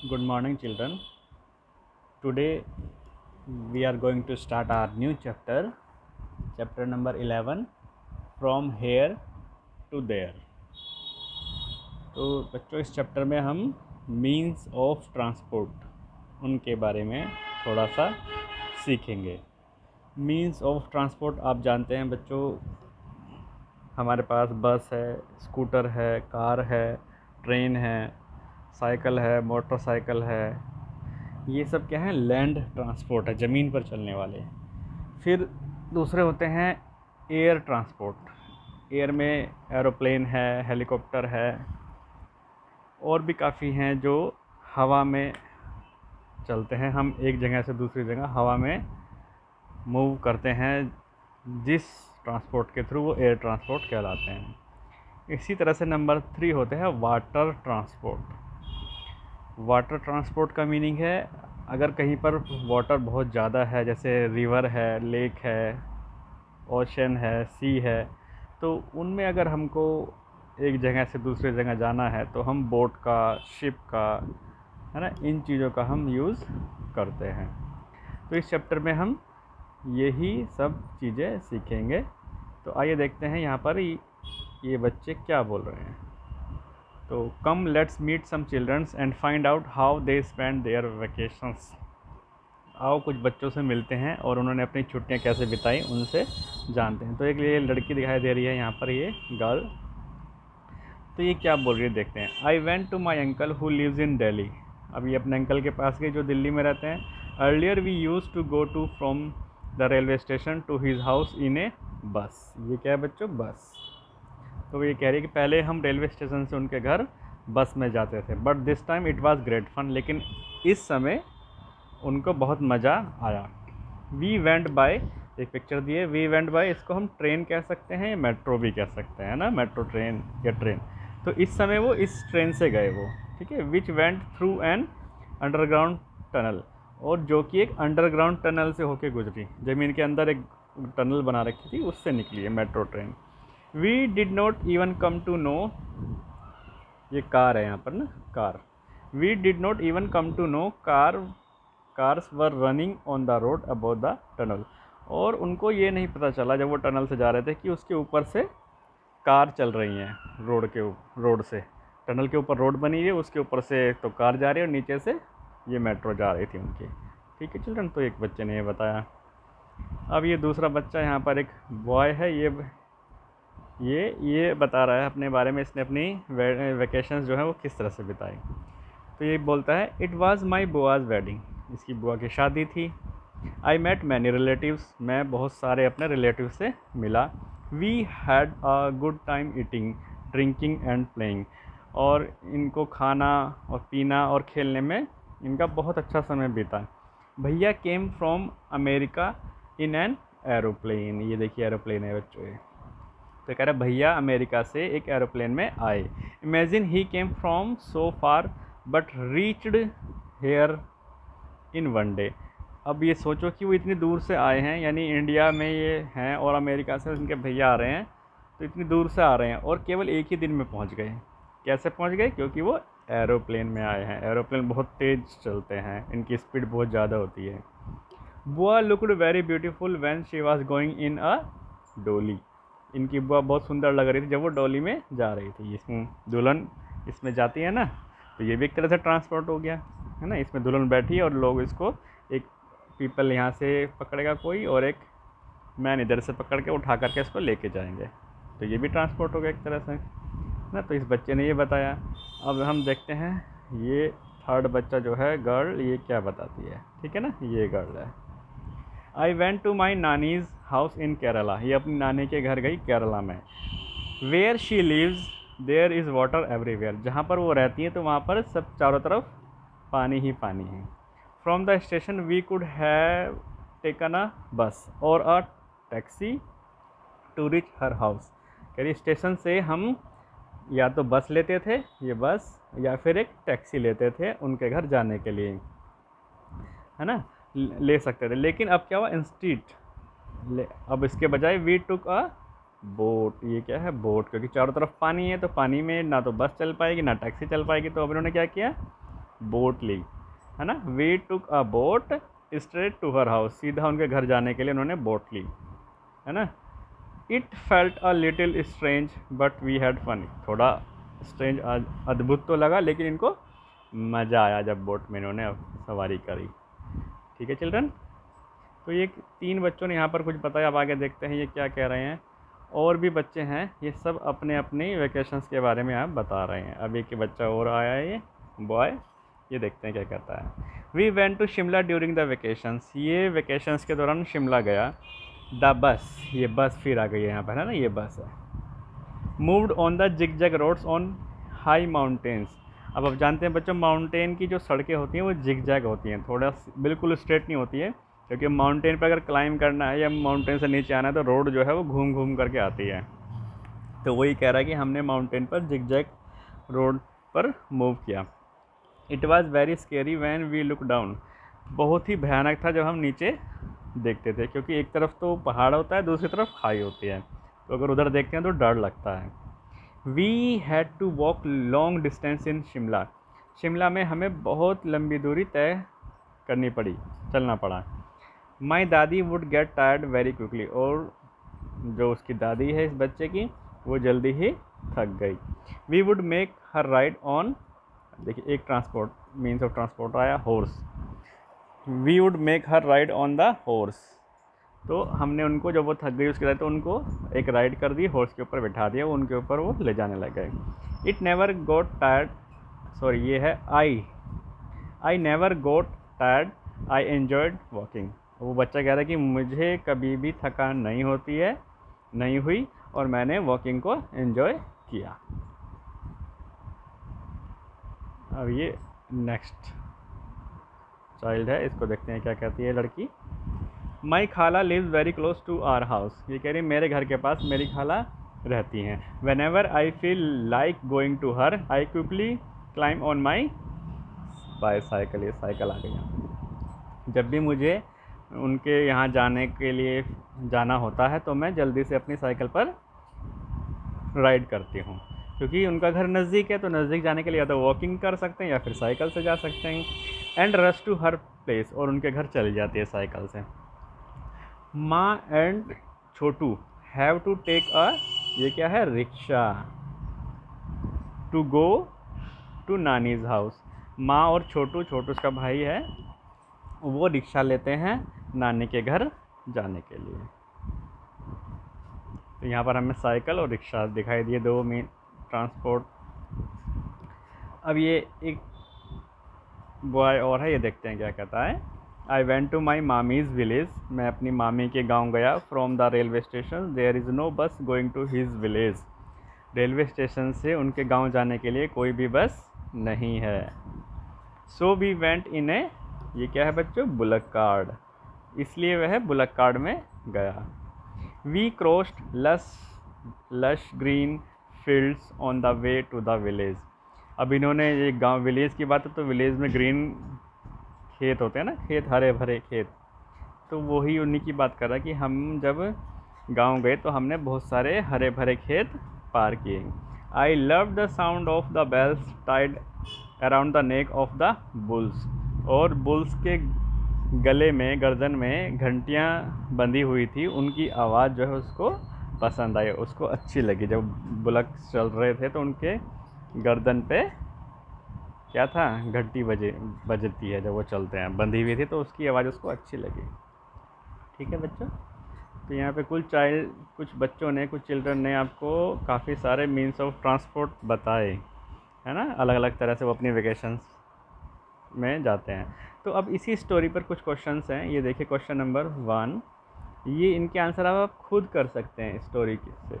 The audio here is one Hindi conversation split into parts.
Good morning, children. Today we are going to start our new chapter, chapter number 11, From Here to There. तो बच्चों, इस चैप्टर में हम मीन्स ऑफ ट्रांसपोर्ट उनके बारे में थोड़ा सा सीखेंगे। मीन्स ऑफ ट्रांसपोर्ट आप जानते हैं बच्चों, हमारे पास बस है, स्कूटर है, कार है, ट्रेन है, साइकिल है, मोटरसाइकिल है। ये सब क्या है? लैंड ट्रांसपोर्ट है, ज़मीन पर चलने वाले। फिर दूसरे होते हैं एयर ट्रांसपोर्ट। एयर में एरोप्लेन है, हेलीकॉप्टर है, और भी काफ़ी हैं जो हवा में चलते हैं। हम एक जगह से दूसरी जगह हवा में मूव करते हैं, जिस ट्रांसपोर्ट के थ्रू वो एयर ट्रांसपोर्ट कहलाते हैं। इसी तरह से नंबर 3 होते हैं वाटर ट्रांसपोर्ट। वाटर ट्रांसपोर्ट का मीनिंग है, अगर कहीं पर वाटर बहुत ज़्यादा है, जैसे रिवर है, लेक है, ओशन है, सी है, तो उनमें अगर हमको एक जगह से दूसरी जगह जाना है तो हम बोट का, शिप का, है ना, इन चीज़ों का हम यूज़ करते हैं। तो इस चैप्टर में हम यही सब चीज़ें सीखेंगे। तो आइए देखते हैं यहाँ पर ये बच्चे क्या बोल रहे हैं। तो come let's meet some childrens and find out how they spend their vacations. आओ कुछ बच्चों से मिलते हैं और उन्होंने अपनी छुट्टियां कैसे बिताई उनसे जानते हैं। तो एक ये लड़की दिखाई दे रही है यहाँ पर, ये गर्ल। तो ये क्या बोल रही है देखते हैं। I went to my uncle who lives in Delhi. अब ये अपने अंकल के पास गई जो दिल्ली में रहते हैं। Earlier we use to go to from the railway station to his house in a bus. ये क्या है बच्चों? बस। तो ये कह रही है कि पहले हम रेलवे स्टेशन से उनके घर बस में जाते थे, but this time it was great fun. लेकिन इस समय उनको बहुत मज़ा आया। वी वेंट बाय, एक पिक्चर दी है, वी वेंट बाय, इसको हम ट्रेन कह सकते हैं, मेट्रो भी कह सकते हैं ना, मेट्रो ट्रेन या ट्रेन। तो इस समय वो इस ट्रेन से गए वो, ठीक है। Which went through an underground tunnel, और जो कि एक अंडरग्राउंड टनल से होके गुजरी, ज़मीन के अंदर एक टनल बना रखी थी, उससे निकली है metro train. We did not even come to know, ये कार है यहाँ पर ना, car. We did not even come to know cars were running on the road about the tunnel. और उनको ये नहीं पता चला जब वो टनल से जा रहे थे कि उसके ऊपर से कार चल रही हैं, रोड से। टनल के ऊपर रोड बनी है, उसके ऊपर से तो कार जा रही है और नीचे से ये मेट्रो जा रही थी उनकी। ठीक है चिल्ड्रन, तो एक बच्चे ने ये बताया। अब ये दूसरा बच्चा यहाँ पर एक बॉय है, ये बता रहा है अपने बारे में, इसने अपनी वेकेशंस जो है वो किस तरह से बिताई। तो ये बोलता है, इट वाज माय बुआज़ वेडिंग, इसकी बुआ की शादी थी। आई मेट मैनी रिलेटिव्स, मैं बहुत सारे अपने रिलेटिव से मिला। We had a good time eating, drinking and playing, और इनको खाना और पीना और खेलने में इनका बहुत अच्छा समय बीता। भैया came from America in an aeroplane, ये देखिए एरोप्लेन है बच्चों ये। तो कह रहा है भैया अमेरिका से एक एरोप्लेन में आए। Imagine he came from so far but reached here in one day. अब ये सोचो कि वो इतनी दूर से आए हैं, यानी इंडिया में ये हैं और अमेरिका से उनके भैया आ रहे हैं, तो इतनी दूर से आ रहे हैं और केवल एक ही दिन में पहुंच गए। कैसे पहुंच गए? क्योंकि वो एरोप्लेन में आए हैं। एरोप्लेन बहुत तेज़ चलते हैं, इनकी स्पीड बहुत ज़्यादा होती है। बुआ looked very beautiful when she was going in a doli. इनकी बुआ बहुत सुंदर लग रही थी जब वो डोली में जा रही थी। इसमें दुल्हन इसमें जाती है ना, तो ये भी एक तरह से ट्रांसपोर्ट हो गया, है ना। इसमें दुल्हन बैठी है और लोग इसको, एक पीपल यहाँ से पकड़ेगा कोई, और एक मैन इधर से पकड़ के उठा करके इसको लेके जाएंगे, तो ये भी ट्रांसपोर्ट हो गया एक तरह से ना। तो इस बच्चे ने ये बताया। अब हम देखते हैं ये थर्ड बच्चा जो है गर्ल, ये क्या बताती है, ठीक है ना। ये गर्ल है। I went to my nani's house in Kerala, ये अपनी नानी के घर गई केरला में। Where she lives there is water everywhere, जहाँ पर वो रहती है तो वहाँ पर सब चारों तरफ पानी ही पानी है। From the station we could have taken a bus और a taxi to reach her house. कह रही स्टेशन से हम या तो बस लेते थे, ये बस, या फिर एक टैक्सी लेते थे उनके घर जाने के लिए, है ना, ले सकते थे। लेकिन अब क्या हुआ? इंस्टीट, अब इसके बजाय वी टुक अ बोट। ये क्या है? बोट, क्योंकि चारों तरफ पानी है तो पानी में ना तो बस चल पाएगी ना टैक्सी चल पाएगी, तो अब इन्होंने क्या किया? बोट ली, है ना। We took a boat straight to her house, सीधा उनके घर जाने के लिए उन्होंने बोट ली, है ना। It felt a little strange but we had fun, थोड़ा स्ट्रेंज अद्भुत तो लगा, लेकिन इनको मज़ा आया जब बोट में इन्होंने सवारी करी। ठीक है चिल्ड्रन, तो ये 3 बच्चों ने यहाँ पर कुछ बताया। अब आगे देखते हैं ये क्या कह रहे हैं। और भी बच्चे हैं, ये सब अपने अपनी वेकेशंस के बारे में आप बता रहे हैं। अब एक बच्चा और आया है, ये बॉय, ये देखते हैं क्या कहता है। We went to Shimla during the vacations, ये वेकेशंस के दौरान शिमला गया। द बस, ये बस फिर आ गई है यहाँ पर, है ना, ये बस है। Moved on the zigzag roads on high mountains, अब आप जानते हैं बच्चों माउंटेन की जो सड़कें होती हैं वो जिगजैग होती हैं, थोड़ा बिल्कुल स्ट्रेट नहीं होती है, क्योंकि माउंटेन पर अगर क्लाइंब करना है या माउंटेन से नीचे आना है तो रोड जो है वो घूम घूम करके आती है। तो वही कह रहा है कि हमने माउंटेन पर जिगजैग रोड पर मूव किया। It was very scary when we look down, बहुत ही भयानक था जब हम नीचे देखते थे, क्योंकि एक तरफ तो पहाड़ होता है, दूसरी तरफ खाई होती है, तो अगर उधर देखते हैं तो डर लगता है। We had to walk long distance in Shimla, Shimla में हमें बहुत लंबी दूरी तय करनी पड़ी, चलना पड़ा। माई दादी would get tired very quickly, और जो उसकी दादी है इस बच्चे की वो जल्दी ही थक गई। We would make her ride on, देखिए एक ट्रांसपोर्ट मीन्स ऑफ ट्रांसपोर्ट आया, horse. We would make her ride on the horse, तो हमने उनको जब वो थक गई उसके बाद तो उनको एक राइड कर दी, हॉर्स के ऊपर बैठा दिया, उनके ऊपर वो ले जाने लग गए। It never got tired, sorry ये है I never got tired, I enjoyed walking, वो बच्चा कह रहा है कि मुझे कभी भी थकान नहीं होती है, नहीं हुई, और मैंने वॉकिंग को एन्जॉय किया। अब ये नेक्स्ट चाइल्ड है, इसको देखते हैं क्या कहती है लड़की। माई खाला lives very close to our house, ये कह रही मेरे घर के पास मेरी खाला रहती हैं। Whenever I feel like going to her I quickly climb on my bicycle, ये साइकिल आ गई। जब भी मुझे उनके यहाँ जाने के लिए जाना होता है तो मैं जल्दी से अपनी साइकिल पर राइड करती हूँ, क्योंकि उनका घर नज़दीक है, तो नज़दीक जाने के लिए या तो वॉकिंग कर सकते हैं या फिर साइकिल से जा सकते हैं। And rush to her place, और उनके घर चली जाती है साइकिल से। माँ एंड छोटू हैव टू टेक अ, ये क्या है, रिक्शा, टू गो टू नानीज हाउस, माँ और छोटू, छोटू उसका भाई है, वो रिक्शा लेते हैं नानी के घर जाने के लिए। तो यहाँ पर हमें साइकिल और रिक्शा दिखाई दिए, दो मेन ट्रांसपोर्ट। अब ये एक बॉय और है, ये देखते हैं क्या कहता है। I went to my mami's village, मैं अपनी मामी के गांव गया। From the railway station there is no bus going to his village, railway station से उनके गांव जाने के लिए कोई भी बस नहीं है। सो वी वेंट इन ए, ये क्या है बच्चों, बुलक कार्ड, इसलिए वह बुलक कार्ड में गया। We crossed lush green fields on the way to the village, अब इन्होंने ये गांव, विलेज की बात है तो विलेज में ग्रीन खेत होते हैं ना, खेत, हरे भरे खेत, तो वही उन्हीं की बात कर रहा है कि हम जब गांव गए तो हमने बहुत सारे हरे भरे खेत पार किए। I love the sound of the bells tied around the neck of the bulls, और बुल्स के गले में, गर्दन में घंटियाँ बंधी हुई थी, उनकी आवाज़ जो है उसको पसंद आई, उसको अच्छी लगी। जब बुलक चल रहे थे तो उनके गर्दन पे क्या था, घंटी बजती है जब वो चलते हैं, बंधी हुई थी, तो उसकी आवाज़ उसको अच्छी लगी। ठीक है बच्चों, तो यहाँ पे कुछ बच्चों ने, कुछ चिल्ड्रन ने आपको काफ़ी सारे मीन्स ऑफ ट्रांसपोर्ट बताए, है ना, अलग अलग तरह से वो अपनी वेकेशंस में जाते हैं। तो अब इसी स्टोरी पर कुछ क्वेश्चंस हैं, ये देखिए क्वेश्चन नंबर 1, ये इनके आंसर आप खुद कर सकते हैं स्टोरी से।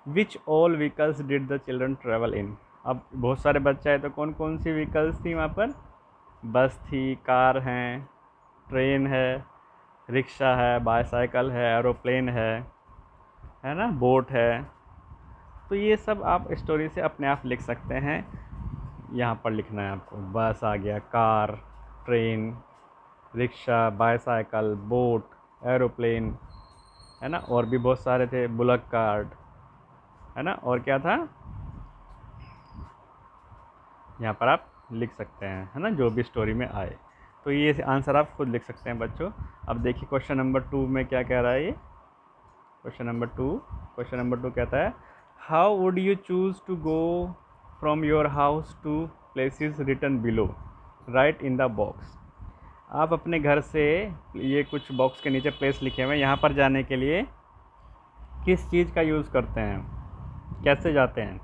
Which all vehicles did the children travel in, अब बहुत सारे बच्चे हैं तो कौन कौन सी व्हीकल्स थी वहाँ पर, बस थी, कार हैं, ट्रेन है, रिक्शा है, बाईसाइकिल है, एरोप्लेन है ना, बोट है। तो ये सब आप स्टोरी से अपने आप लिख सकते हैं, यहाँ पर लिखना है आपको, बस आ गया, car, train, rickshaw, bicycle, boat, aeroplane, है ना, और भी बहुत सारे थे, बुलक कार्ट, है ना, और क्या था, यहाँ पर आप लिख सकते हैं, है ना, जो भी स्टोरी में आए। तो ये आंसर आप खुद लिख सकते हैं बच्चों। अब देखिए क्वेश्चन नंबर 2 में क्या कह रहा है ये। क्वेश्चन नंबर 2 कहता है, how would you choose to go from your house to places written below, write in the box. आप अपने घर से, ये कुछ बॉक्स के नीचे प्लेस लिखे हुए हैं, यहाँ पर जाने के लिए किस चीज़ का यूज़ करते हैं, कैसे जाते हैं,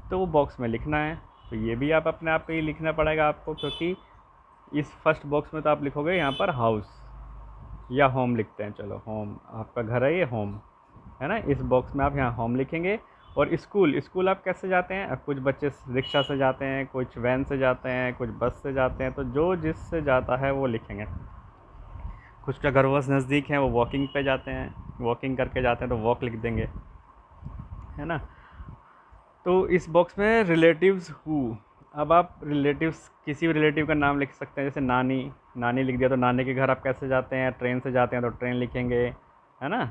तो वो बॉक्स में लिखना है। तो ये भी आप अपने आप पे ही लिखना पड़ेगा आपको, क्योंकि इस फर्स्ट बॉक्स में तो आप लिखोगे यहाँ पर हाउस या होम लिखते हैं, चलो होम, आपका घर है ये होम, है ना। इस बॉक्स में आप यहाँ होम लिखेंगे। और स्कूल आप कैसे जाते हैं, अब कुछ बच्चे रिक्शा से जाते हैं, कुछ वैन से जाते हैं, कुछ बस से जाते हैं, तो जो जिससे जाता है वो लिखेंगे। कुछ का घर बस नज़दीक है, वो वॉकिंग पे जाते हैं, वॉकिंग करके जाते हैं, तो वॉक लिख देंगे, है ना। तो इस बॉक्स में रिलेटिव्स हु, अब आप रिलेटिव्स, किसी भी रिलेटिव का नाम लिख सकते हैं, जैसे नानी लिख दिया, तो नानी के घर आप कैसे जाते हैं, ट्रेन से जाते हैं तो ट्रेन लिखेंगे, है ना।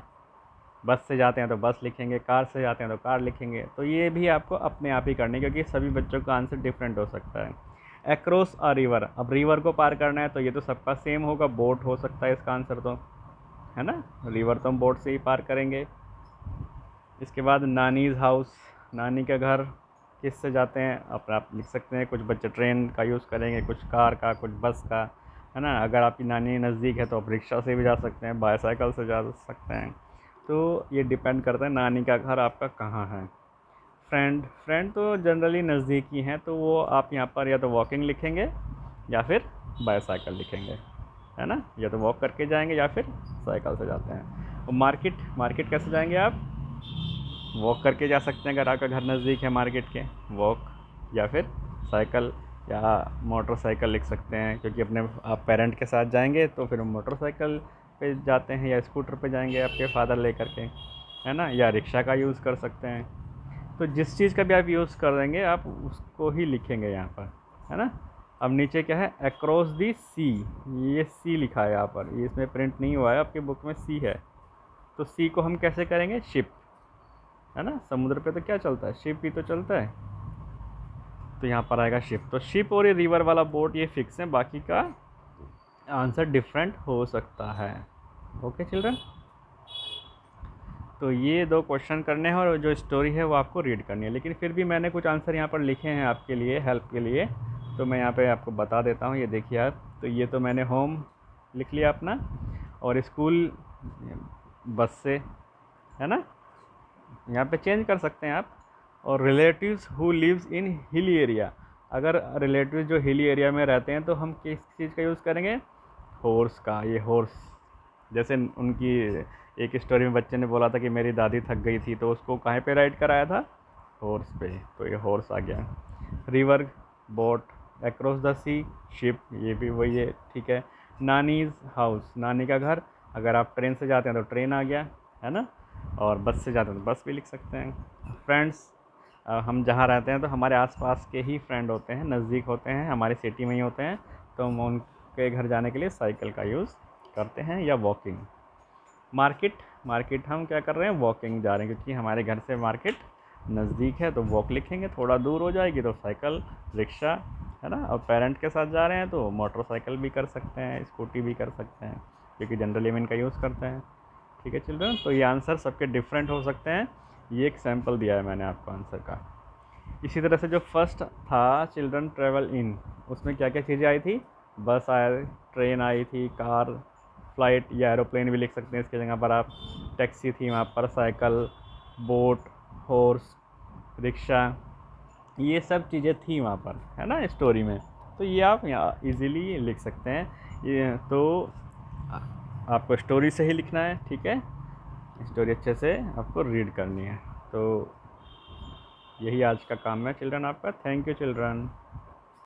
बस से जाते हैं तो बस लिखेंगे, कार से जाते हैं तो कार लिखेंगे। तो ये भी आपको अपने आप ही करनी है, क्योंकि सभी बच्चों का आंसर डिफरेंट हो सकता है। अक्रॉस अ रिवर, अब रिवर को पार करना है तो ये तो सबका सेम होगा, बोट हो सकता है इसका आंसर तो, है ना। रिवर तो हम बोट से ही पार करेंगे। इसके बाद नानीज़ हाउस, नानी का घर किससे जाते हैं, आप लिख सकते हैं। कुछ बच्चे ट्रेन का यूज़ करेंगे, कुछ कार का, कुछ बस का, है ना। अगर आपकी नानी नज़दीक है तो आप रिक्शा से भी जा सकते हैं, बाईसाइकिल से जा सकते हैं। तो ये डिपेंड करता है नानी का घर आपका कहाँ है। फ्रेंड तो जनरली नज़दीक ही हैं, तो वो आप यहाँ पर या तो वॉकिंग लिखेंगे या फिर बाईसाइकिल लिखेंगे, है ना। या तो वॉक करके जाएंगे या फिर साइकिल से जाते हैं। और मार्केट कैसे जाएंगे आप, वॉक करके जा सकते हैं अगर आपका घर नज़दीक है मार्केट के, वॉक, या फिर साइकिल या मोटरसाइकिल लिख सकते हैं, क्योंकि अपने आप पेरेंट के साथ जाएंगे तो फिर मोटरसाइकिल पे जाते हैं या स्कूटर पे जाएंगे आपके फादर लेकर के, है ना, या रिक्शा का यूज़ कर सकते हैं। तो जिस चीज़ का भी आप यूज़ कर देंगे आप उसको ही लिखेंगे यहाँ पर, है ना। अब नीचे क्या है, अक्रॉस दी सी, ये सी लिखा है यहाँ पर, ये इसमें प्रिंट नहीं हुआ है आपकी बुक में, सी है। तो सी को हम कैसे करेंगे, शिप, है ना। समुद्र पे तो क्या चलता है, शिप ही तो चलता है, तो यहाँ पर आएगा शिप। तो शिप और ये रिवर वाला बोट ये फिक्स है, बाकी का आंसर डिफरेंट हो सकता है। ओके चिल्ड्रन, तो ये 2 क्वेश्चन करने हैं और जो स्टोरी है वो आपको रीड करनी है। लेकिन फिर भी मैंने कुछ आंसर यहाँ पर लिखे हैं आपके लिए, हेल्प के लिए, तो मैं यहाँ पे आपको बता देता हूँ। ये देखिए आप, तो ये तो मैंने होम लिख लिया अपना, और स्कूल बस से, है ना, यहाँ पे चेंज कर सकते हैं आप। और relatives who lives in hilly area, अगर रिलेटिव्स जो हिली एरिया में रहते हैं तो हम किस चीज़ का यूज़ करेंगे, हॉर्स का। ये हॉर्स, जैसे उनकी एक स्टोरी में बच्चे ने बोला था कि मेरी दादी थक गई थी, तो उसको कहाँ पे राइड कराया था, हॉर्स पे, तो ये हॉर्स आ गया। River, boat, across the sea, ship, ये भी वही है, ठीक है। नानीज़ हाउस, नानी का घर, अगर आप ट्रेन से जाते हैं तो ट्रेन आ गया, है ना। और बस से जाते हैं तो बस भी लिख सकते हैं। फ्रेंड्स, हम जहाँ रहते हैं तो हमारे आसपास के ही फ्रेंड होते हैं, नज़दीक होते हैं, हमारी सिटी में ही होते हैं, तो हम उनके घर जाने के लिए साइकिल का यूज़ करते हैं या वॉकिंग। मार्केट हम क्या कर रहे हैं, वॉकिंग जा रहे हैं, क्योंकि हमारे घर से मार्केट नज़दीक है, तो वॉक लिखेंगे। थोड़ा दूर हो जाएगी तो साइकिल, रिक्शा, है ना। और पेरेंट के साथ जा रहे हैं तो मोटरसाइकिल भी कर सकते हैं, स्कूटी भी कर सकते हैं, क्योंकि जनरली हम इनका यूज़ करते हैं। ठीक है चिल्ड्रन, तो ये आंसर सबके डिफरेंट हो सकते हैं। ये एक सैम्पल दिया है मैंने आपको आंसर का। इसी तरह से जो फर्स्ट था चिल्ड्रन ट्रैवल इन, उसमें क्या क्या चीज़ें आई थी, बस आई, ट्रेन आई थी, कार, फ्लाइट या एरोप्लेन भी लिख सकते हैं इसकी जगह पर आप, टैक्सी थी वहाँ पर, साइकिल, बोट, हॉर्स, रिक्शा, ये सब चीज़ें थी वहाँ पर, है ना, स्टोरी में। तो ये आप यहाँ इजीली लिख सकते हैं। ये तो आपको स्टोरी से ही लिखना है, ठीक है, स्टोरी अच्छे से आपको रीड करनी है। तो यही आज का काम है चिल्ड्रन आपका। Thank you children.